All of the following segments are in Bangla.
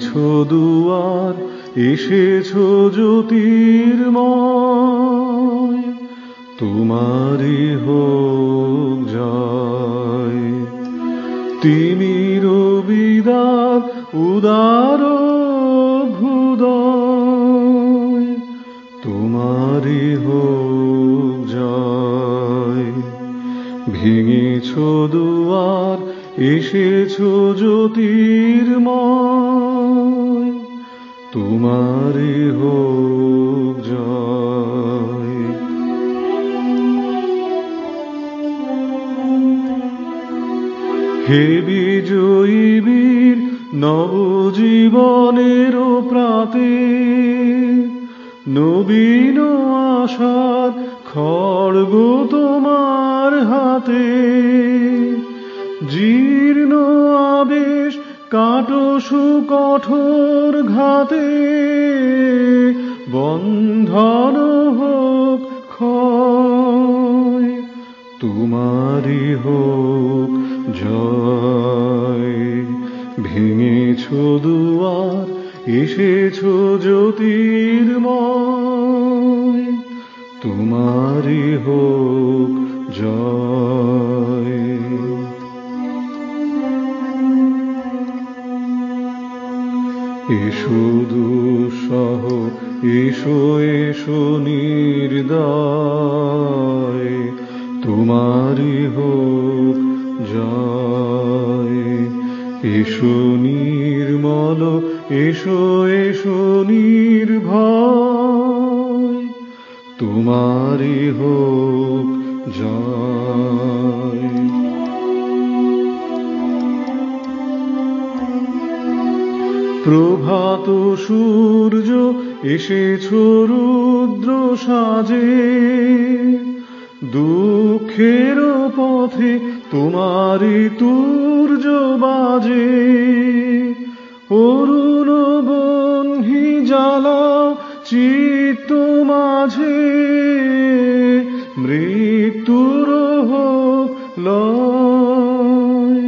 ভেঙেছো দুয়ার, এসেছো জ্যোতির্ময়, তোমারই হোক জয়। তিমির বিদার উদার ভুদয়, তোমারই হোক জয়। ভেঙেছো দুয়ার, এসেছো জ্যোতির্ময়, তোমারই হোক জয়। হে বিজয়ী বীর, নবজীবনের প্রাতে, নবীন আশার খড়গ তোমার হাতে। জীর্ণ আবেশ কাটো সুকঠোর ঘাতে, বন্ধন হোক ক্ষয়, তোমারই হোক জয়। ভেঙেছো দুয়ার, এসেছো জ্যোতির্ময়, তোমারই হোক জয়। এসো দুঃসহ, এসো এসো নির্দয়, তোমারই হোক জয়। এসো নির্মল, এসো এসো নির্ভয়, তোমারই হোক জয়। প্রভাত সূর্য, এসেছো রুদ্র সাজে, দুঃখের পথে তোমারই তুর্য বাজে। অরুণ বহ্নি জ্বালা চিত্ত মাঝে, মৃত্যুর হোক লয়,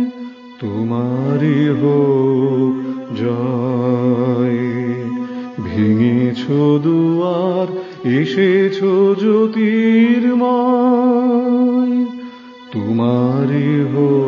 তোমারই হোক জয়। ভেঙেছো দুয়ার, এসেছো জ্যোতির্ময়, তোমারই হোক